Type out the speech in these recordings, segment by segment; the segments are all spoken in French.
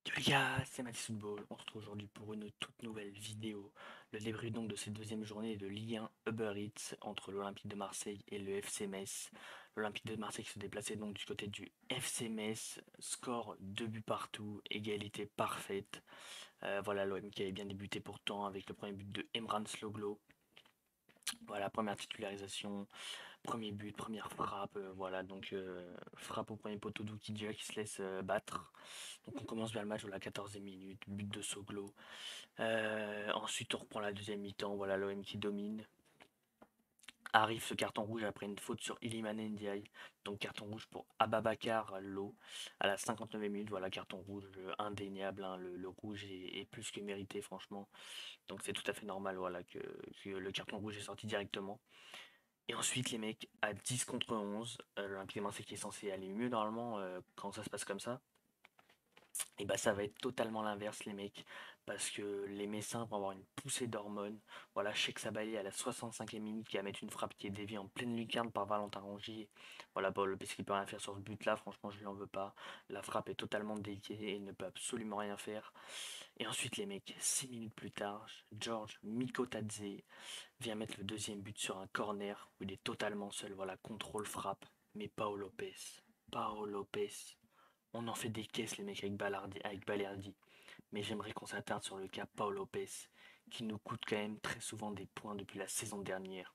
Yo les gars, c'est Mathis Football. On se retrouve aujourd'hui pour une toute nouvelle vidéo. Le débrief donc de cette deuxième journée de Ligue 1 Uber Eats entre l'Olympique de Marseille et le FC Metz. L'Olympique de Marseille qui se déplaçait donc du côté du FC Metz. Score 2 buts partout, égalité parfaite. Voilà, l'OM qui avait bien débuté pourtant avec le premier but de Emran Sloglo. Voilà, première titularisation, premier but, première frappe, voilà, donc frappe au premier poteau d'Oukidja qui se laisse battre. Donc on commence bien le match à la 14e minute, but de Soglo. Ensuite on reprend la deuxième mi-temps, voilà l'OM qui domine. Arrive ce carton rouge après une faute sur Iliman Ndiaye. Donc carton rouge pour Ababakar Lo à la 59e minute. Voilà, carton rouge indéniable, hein, le rouge est plus que mérité franchement. Donc c'est tout à fait normal voilà, que le carton rouge est sorti directement. Et ensuite, les mecs, à 10 contre 11, l'Olympique de Marseille qui est censé aller mieux normalement quand ça se passe comme ça, et bah ça va être totalement l'inverse, les mecs, parce que les Messins vont avoir une poussée d'hormones. Voilà, Cheikh Sabali à la 65e minute qui va mettre une frappe qui est déviée en pleine lucarne par Valentin Rongier. Voilà, bon, le PSG peut rien faire sur ce but-là, franchement, je lui en veux pas. La frappe est totalement déviée et il ne peut absolument rien faire. Et ensuite, les mecs, 6 minutes plus tard, George Mikotadze vient mettre le deuxième but sur un corner où il est totalement seul. Voilà, contrôle, frappe. Mais Paolo Lopez, Paolo Lopez, on en fait des caisses, les mecs, avec Balerdi. Mais j'aimerais qu'on s'attarde sur le cas Paolo Lopez, qui nous coûte quand même très souvent des points depuis la saison dernière.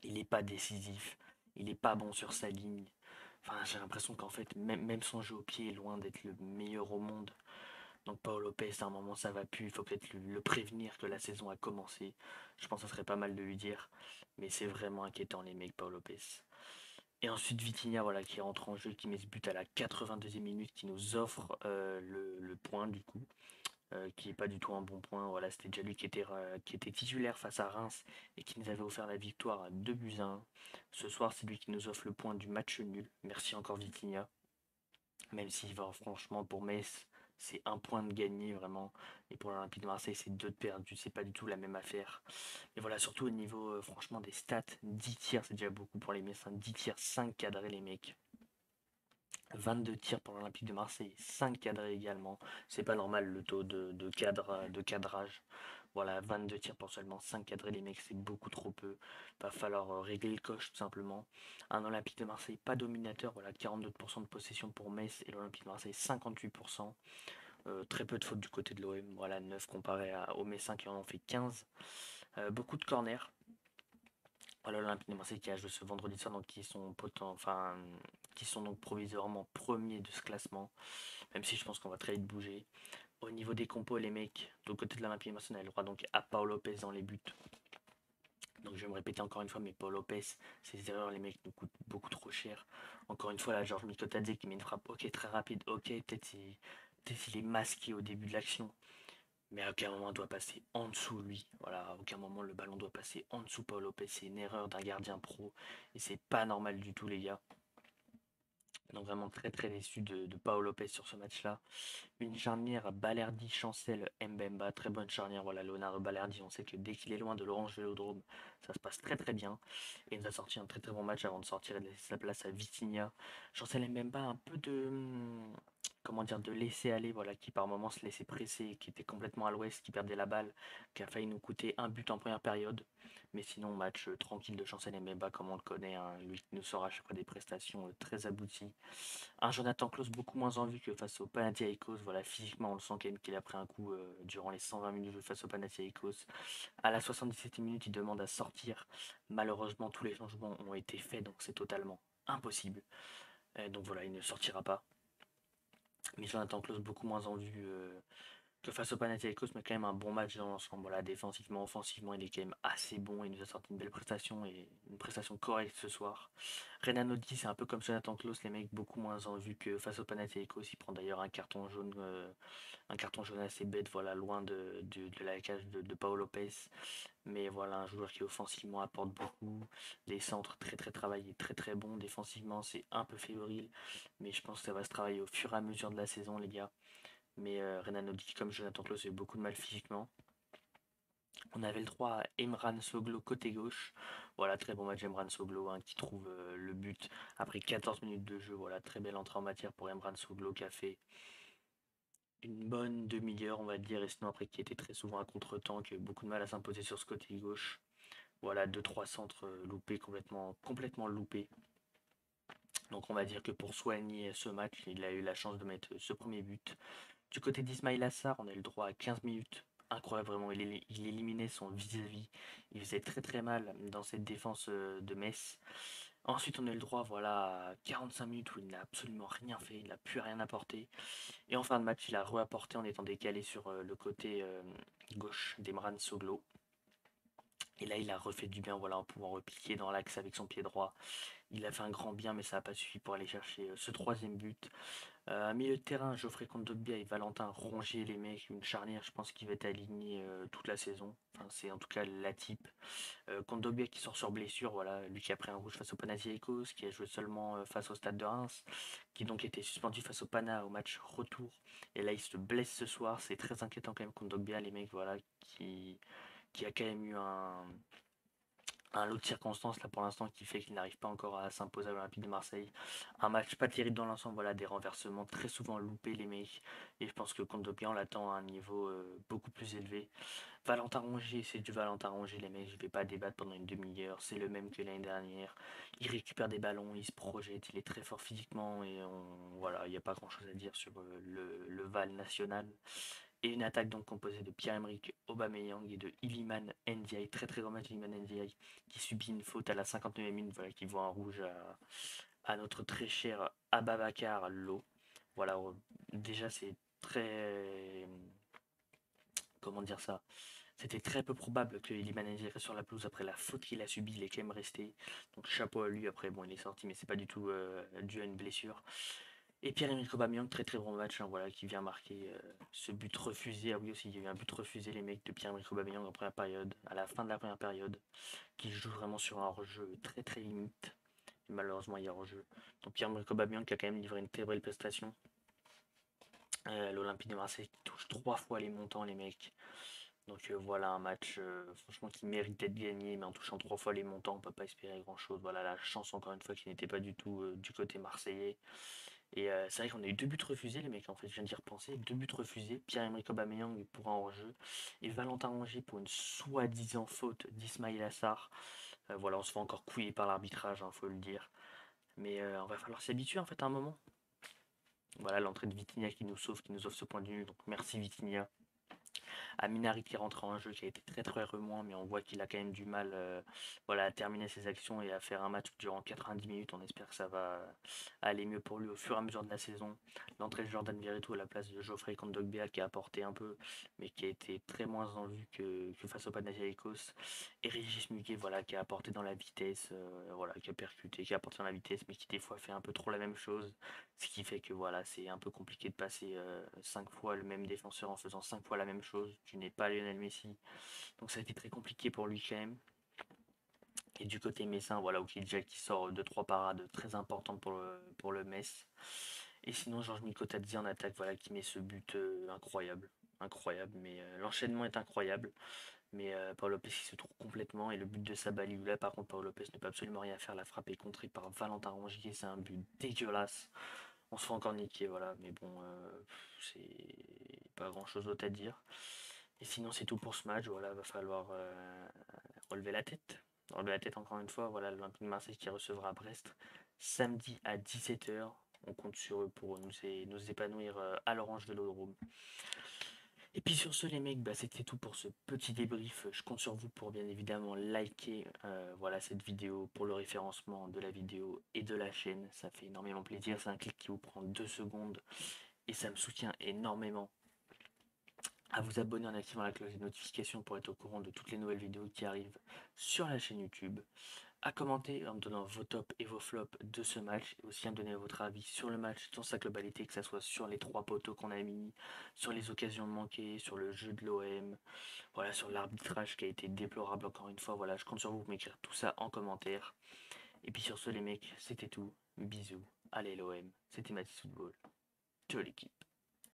Il n'est pas décisif, il n'est pas bon sur sa ligne. Enfin, j'ai l'impression qu'en fait, même son jeu au pied est loin d'être le meilleur au monde. Donc Paolo Lopez, à un moment, ça va plus. Il faut peut-être le prévenir que la saison a commencé. Je pense que ça serait pas mal de lui dire. Mais c'est vraiment inquiétant, les mecs, Paolo Lopez. Et ensuite Vitinha voilà, qui rentre en jeu, qui met ce but à la 82e minute, qui nous offre le point du coup, qui n'est pas du tout un bon point. Voilà, c'était déjà lui qui était titulaire face à Reims et qui nous avait offert la victoire à 2 buts à 1. Ce soir, c'est lui qui nous offre le point du match nul. Merci encore Vitinha. Même si franchement pour Metz, c'est un point de gagné vraiment. Et pour l'Olympique de Marseille, c'est deux de perdu. C'est pas du tout la même affaire. Et voilà, surtout au niveau franchement des stats, 10 tirs, c'est déjà beaucoup pour les Messins. 10 tirs, 5 cadrés les mecs. 22 tirs pour l'Olympique de Marseille, 5 cadrés également. C'est pas normal le taux de cadrage. Voilà, 22 tirs pour seulement 5 cadrés, les mecs, c'est beaucoup trop peu. Va falloir régler le coche tout simplement. Un Olympique de Marseille pas dominateur, voilà, 42% de possession pour Metz et l'Olympique de Marseille 58%. Très peu de fautes du côté de l'OM, voilà, 9 comparé aux Messins qui en ont fait 15. Beaucoup de corners. Voilà, l'Olympique de Marseille qui a joué ce vendredi soir, donc qui sont donc provisoirement premiers de ce classement, même si je pense qu'on va très vite bouger. Au niveau des compos, les mecs, de côté de l'Olympique de Marseille, on a le droit donc à Paul Lopez dans les buts. Donc je vais me répéter encore une fois, mais Paul Lopez, ses erreurs, les mecs, nous coûtent beaucoup trop cher. Encore une fois, là, Georges Mikotadze qui met une frappe, ok, très rapide, ok, peut-être il est masqué au début de l'action, mais à aucun moment il doit passer en dessous lui. Voilà, à aucun moment le ballon doit passer en dessous Paul Lopez. C'est une erreur d'un gardien pro et c'est pas normal du tout, les gars. Donc vraiment très très déçu de Paolo Lopez sur ce match-là. Une charnière Balerdi, Chancel, Mbemba, très bonne charnière. Voilà, Leonardo Balerdi, on sait que dès qu'il est loin de l'Orange Vélodrome, ça se passe très très bien. Et il nous a sorti un très très bon match avant de sortir et de laisser sa place à Vitinha. Chancel Mbemba, un peu de comment dire, de laisser aller, voilà, qui par moments se laissait presser, qui était complètement à l'ouest, qui perdait la balle, qui a failli nous coûter un but en première période. Mais sinon, match tranquille de Chancel Mbemba, comme on le connaît, hein, lui qui nous sort à chaque fois des prestations très abouties. Un Jonathan Klaus beaucoup moins en vue que face au Panathinaikos. Voilà, physiquement, on le sent quand même qu'il a pris un coup durant les 120 minutes de jeu face au Panathinaikos. À la 77e minute, il demande à sortir. Malheureusement, tous les changements ont été faits, donc c'est totalement impossible. Donc voilà, il ne sortira pas. Mais Jonathan Klaus beaucoup moins en vue que face au Panathinaikos, mais quand même un bon match dans l'ensemble. Voilà, défensivement, offensivement, il est quand même assez bon. Il nous a sorti une belle prestation et une prestation correcte ce soir. Renan Lodi, c'est un peu comme Jonathan Klaus, les mecs beaucoup moins en vue que face au Panathinaikos. Il prend d'ailleurs un carton jaune assez bête, voilà, loin de la cage de Paolo Lopez. Mais voilà, un joueur qui offensivement apporte beaucoup. Les centres très très travaillés, très très bons. Défensivement, c'est un peu fébrile, mais je pense que ça va se travailler au fur et à mesure de la saison, les gars. Mais Renan Lodi, comme Jonathan Klaus, a eu beaucoup de mal physiquement. On avait le droit à Emran Soglo côté gauche. Voilà, très bon match Emran Soglo hein, qui trouve le but après 14 minutes de jeu. Voilà, très belle entrée en matière pour Emran Soglo qui a fait une bonne demi-heure, on va dire, et sinon après qui était très souvent un contre-temps, qui a eu beaucoup de mal à s'imposer sur ce côté gauche. Voilà, deux trois centres loupés, complètement loupés. Donc on va dire que pour soigner ce match, il a eu la chance de mettre ce premier but. Du côté d'Ismail Assar, on a eu le droit à 15 minutes. Incroyable, vraiment, il éliminait son vis-à-vis. Il faisait très très mal dans cette défense de Metz. Ensuite, on a eu le droit, voilà, à 45 minutes où il n'a absolument rien fait, il n'a plus rien apporté. Et en fin de match, il a reapporté en étant décalé sur le côté gauche d'Emran Soglo. Et là, il a refait du bien, voilà, en pouvant replier dans l'axe avec son pied droit. Il a fait un grand bien, mais ça n'a pas suffi pour aller chercher ce troisième but. Milieu de terrain, Geoffrey Kondogbia et Valentin Rongier, les mecs, une charnière, je pense qu'il va être aligné toute la saison. Enfin, c'est en tout cas la type. Kondogbia qui sort sur blessure, voilà, lui qui a pris un rouge face au Panathinaikos, qui a joué seulement face au Stade de Reims, qui donc était suspendu face au Pana au match retour. Et là, il se blesse ce soir, c'est très inquiétant quand même Kondogbia, les mecs, voilà, qui a quand même eu un lot de circonstances là pour l'instant qui fait qu'il n'arrive pas encore à s'imposer à l'Olympique de Marseille. Un match pas terrible dans l'ensemble, voilà, des renversements très souvent loupés les mecs. Et je pense que Kondogbia on l'attend à un niveau beaucoup plus élevé. Valentin Rongier, c'est du Valentin Rongier les mecs, je vais pas débattre pendant une demi-heure, c'est le même que l'année dernière. Il récupère des ballons, il se projette, il est très fort physiquement et voilà, il n'y a pas grand chose à dire sur le Val national. Et une attaque donc composée de Pierre-Emerick Aubameyang et de Iliman Ndiaye, très très grand match Iliman Ndiaye, qui subit une faute à la 59e minute, voilà, qui voit un rouge à notre très cher Ababakar Lo. Voilà, déjà c'est très... Comment dire ça? C'était très peu probable que Iliman Ndiaye reste sur la pelouse après la faute qu'il a subie, il est quand même resté. Donc chapeau à lui, après bon il est sorti mais c'est pas du tout dû à une blessure. Et Pierre-Emerick Aubameyang, très très bon match, hein, voilà, qui vient marquer ce but refusé. Ah oui aussi, il y a eu un but refusé les mecs de Pierre-Emerick Aubameyang en première période, à la fin de la première période, qui joue vraiment sur un hors-jeu très très limite. Et malheureusement il y a hors-jeu. Donc Pierre-Emerick Aubameyang qui a quand même livré une très belle prestation. L'Olympique de Marseille qui touche trois fois les montants les mecs. Donc voilà un match franchement qui méritait de gagner, mais en touchant trois fois les montants, on peut pas espérer grand chose. Voilà la chance encore une fois qui n'était pas du tout du côté marseillais. Et c'est vrai qu'on a eu deux buts refusés, les mecs, en fait, je viens d'y repenser. Deux buts refusés, Pierre-Emerick Aubameyang pour un hors-jeu, et Valentin Rongier pour une soi-disant faute d'Ismail Assar. Voilà, on se fait encore couiller par l'arbitrage, hein, faut le dire. Mais on va falloir s'habituer, en fait, à un moment. Voilà, l'entrée de Vitinha qui nous offre ce point de vue. Donc merci Vitinha. Aminari qui rentre en jeu, qui a été très très remuant, mais on voit qu'il a quand même du mal voilà, à terminer ses actions et à faire un match durant 90 minutes. On espère que ça va aller mieux pour lui au fur et à mesure de la saison. L'entrée de Jordan Verretou à la place de Geoffrey Kondogbia qui a apporté un peu, mais qui a été très moins en vue que face au Panathinaikos. Et Régis Muguet, voilà, qui a apporté dans la vitesse, voilà, qui a percuté, qui a apporté dans la vitesse, mais qui des fois fait un peu trop la même chose. Ce qui fait que voilà, c'est un peu compliqué de passer 5 fois le même défenseur en faisant 5 fois la même chose. Tu n'es pas Lionel Messi. Donc ça a été très compliqué pour lui quand même. Et du côté messin, voilà, Jack qui sort de trois parades très importantes pour le Metz. Et sinon, Georges Mikotadze en attaque, voilà, qui met ce but incroyable. Incroyable, mais l'enchaînement est incroyable. Mais Paul Lopez il se trouve complètement. Et le but de Sabali, où là par contre, Paul Lopez ne peut absolument rien faire. La frappe est contrée par Valentin Rongier. C'est un but dégueulasse. On se fait encore niquer, voilà. Mais bon, c'est pas grand chose d'autre à dire. Et sinon, c'est tout pour ce match. Voilà, va falloir relever la tête. Relever la tête encore une fois. Voilà, l'Olympique de Marseille qui recevra Brest samedi à 17h. On compte sur eux pour nous épanouir à l'Orange Vélodrome. Et puis sur ce les mecs, bah, c'était tout pour ce petit débrief. Je compte sur vous pour bien évidemment liker voilà, cette vidéo pour le référencement de la vidéo et de la chaîne. Ça fait énormément plaisir, c'est un clic qui vous prend 2 secondes et ça me soutient énormément. À vous abonner en activant la cloche des notifications pour être au courant de toutes les nouvelles vidéos qui arrivent sur la chaîne YouTube. À commenter en me donnant vos tops et vos flops de ce match et aussi à me donner votre avis sur le match dans sa globalité, que ce soit sur les trois poteaux qu'on a mis, sur les occasions manquées, sur le jeu de l'OM, voilà, sur l'arbitrage qui a été déplorable encore une fois. Voilà, je compte sur vous pour m'écrire tout ça en commentaire. Et puis sur ce les mecs, c'était tout. Bisous. Allez l'OM, c'était Mathis Football. Ciao l'équipe.